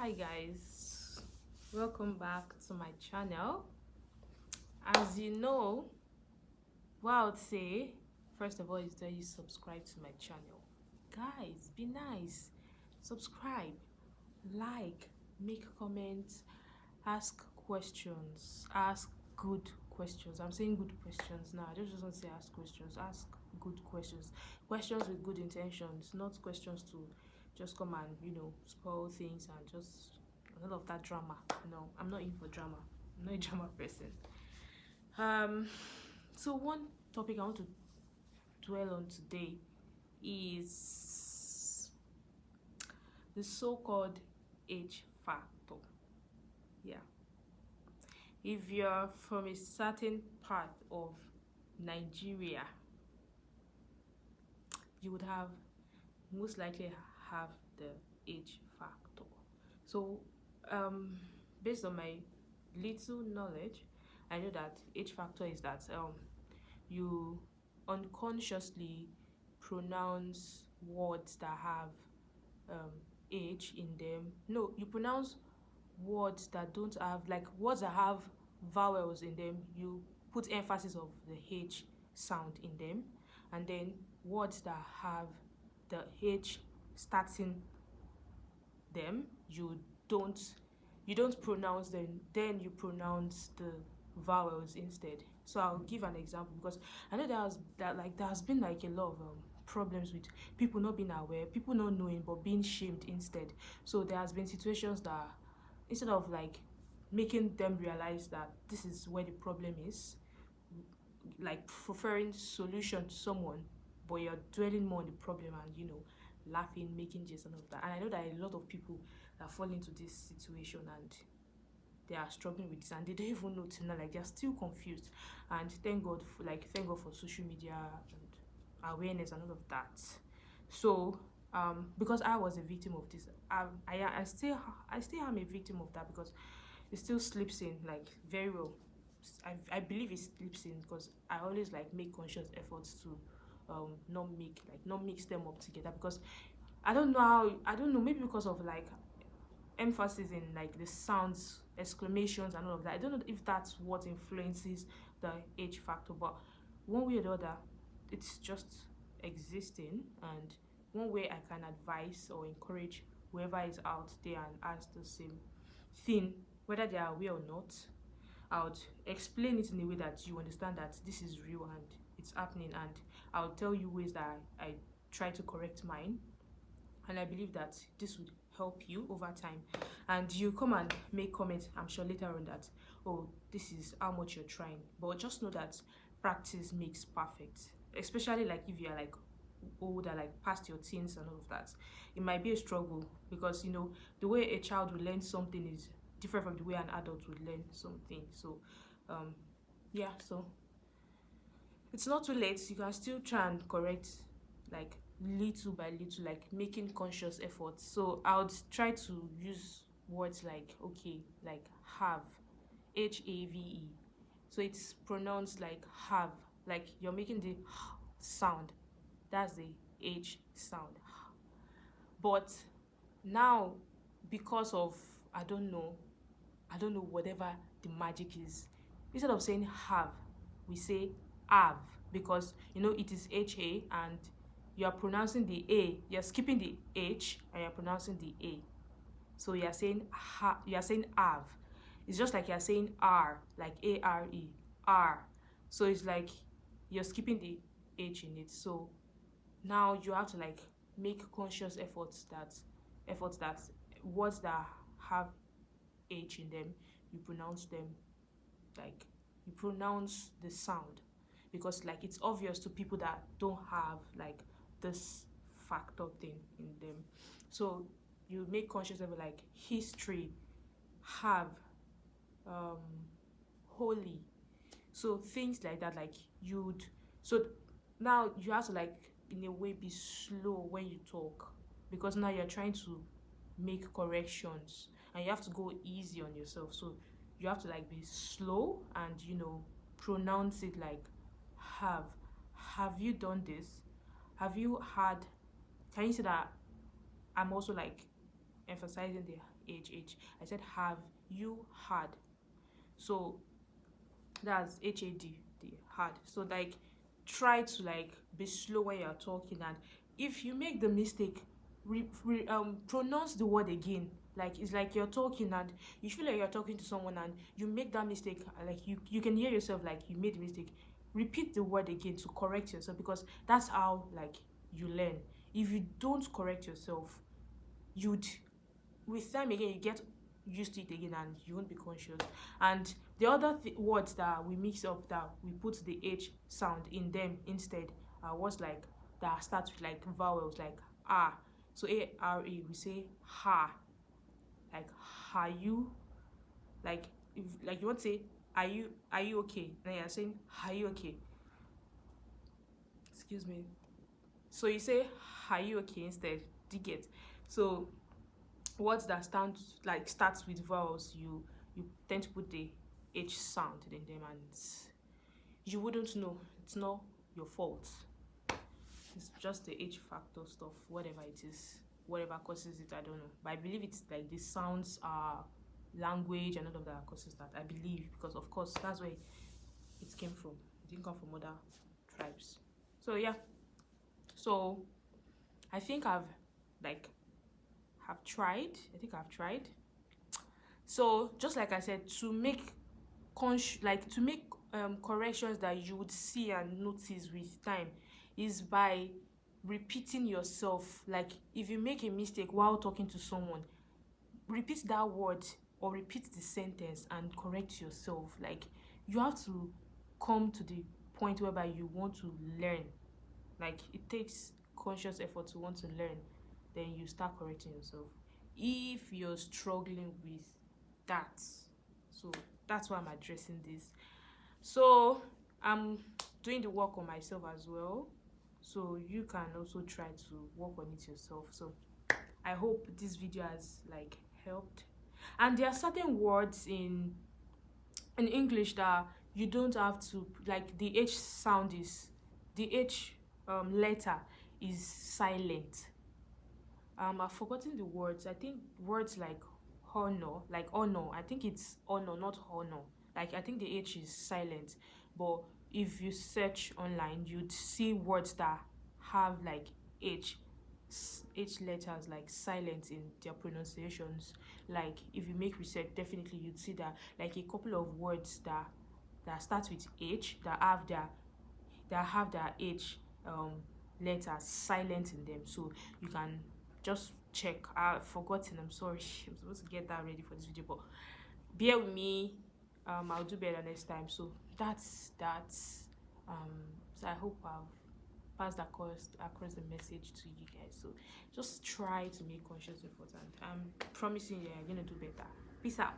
Hi guys, welcome back to my channel. As you know, what I would say first of all is that you subscribe to my channel. Guys, be nice, subscribe, like, make comments, ask questions, ask good questions. I'm saying good questions now. I just don't say ask questions. Ask good questions. Questions with good intentions, not questions to just come and spoil things and just a lot of that drama. No, I'm not in for drama. I'm not a drama person. Um, so one topic I want to dwell on today is the so-called age factor. Yeah. If you're from a certain part of Nigeria, you would have most likely have the age factor. So, based on my little knowledge, I know that age factor is that you unconsciously pronounce words that have age in them. No, you pronounce words that don't have, like words that have vowels in them, you put emphasis of the H sound in them, and then words that have the H starting them, don't you don't pronounce them, then you pronounce the vowels instead. So I'll give an example because I know there has been like a lot of problems with people not being aware, people not knowing but being shamed instead. So there has been situations that instead of like making them realize that this is where the problem is, like preferring solution to someone, but you're dwelling more on the problem and laughing, making jest and all of that. And I know that a lot of people that fall into this situation and they are struggling with this and they don't even know till now, like they're still confused. And thank God for social media and awareness and all of that. So because I was a victim of this, I still am a victim of that because it still slips in like very well. I believe it slips in because I always like make conscious efforts to not mix them up together because I don't know, maybe because of like emphasis in like the sounds, exclamations and all of that. I don't know if that's what influences the age factor, but one way or the other, it's just existing. And one way I can advise or encourage whoever is out there and has the same thing, whether they are aware or not, I would explain it in a way that you understand that this is real and it's happening, and I'll tell you ways that I try to correct mine, and I believe that this would help you over time. And you come and make comments, I'm sure later on, that oh, this is how much you're trying, but just know that practice makes perfect, especially like if you're like older, like past your teens and all of that. It might be a struggle because the way a child will learn something is different from the way an adult would learn something. So yeah, so it's not too late. You can still try and correct, like little by little, like making conscious efforts. So I would try to use words like, okay, like have, HAVE. So it's pronounced like have, like you're making the sound. That's the H sound. But now, because of I don't know whatever the magic is. Instead of saying have, we say have, because it is HA and you are pronouncing the A. You're skipping the H and you're pronouncing the A. So you are saying you are saying have. It's just like you're saying R, like ARE, R. So it's like you're skipping the H in it. So now you have to like make conscious efforts that words that have H in them, you pronounce them, like you pronounce the sound, because like it's obvious to people that don't have like this factor thing in them. So you make conscious of it, like history, have, um holy. So things like that, like you'd so now you have to like in a way be slow when you talk, because now you're trying to make corrections and you have to go easy on yourself. So you have to like be slow and pronounce it like have. Have you done this? Have you done this? Have you had, can you say that I'm also like emphasizing the H. I said have you had. So that's HAD, the had. So like try to like be slow when you're talking, and if you make the mistake, pronounce the word again. Like it's like you're talking and you feel like you're talking to someone and you make that mistake, like you can hear yourself like you made the mistake. Repeat the word again to correct yourself, because that's how like you learn. If you don't correct yourself, you'd with time again you get used to it again and you won't be conscious. And the other words that we mix up, that we put the H sound in them instead, are words like that start with like vowels like ah. So A-R-A, we say ha, like are you, like if like you want to say are you okay, then you're saying are you okay, excuse me. So you say are you okay instead. Do you get? So words that starts with vowels, you tend to put the H sound in them, and you wouldn't know. It's not your fault. It's just the H factor stuff, whatever it is, whatever causes it, I don't know. But I believe it's like the sounds are language and all of that causes that, I believe, because of course that's where it came from. It didn't come from other tribes. So yeah. So I think I've like I've tried. So just like I said, to make corrections that you would see and notice with time is by repeating yourself. Like if you make a mistake while talking to someone, repeat that word or repeat the sentence and correct yourself. Like you have to come to the point whereby you want to learn. Like it takes conscious effort to want to learn, then you start correcting yourself if you're struggling with that. So that's why I'm addressing this. So I'm doing the work on myself as well, so you can also try to work on it yourself. So I hope this video has like helped. And there are certain words in English that you don't have to, like the H sound is, the H letter is silent. I've forgotten the words. I think words like honor, I think it's honor, not honor. Like I think the H is silent, but if you search online you'd see words that have like H letters like silent in their pronunciations. Like if you make research, definitely you'd see that like a couple of words that start with H that have their H letters silent in them. So you can just check. I've forgotten, I'm sorry. I'm supposed to get that ready for this video, but bear with me. I'll do better next time. So that's that. So I hope I've passed across the message to you guys. So just try to make conscious effort, and I'm promising you're gonna do better. Peace out.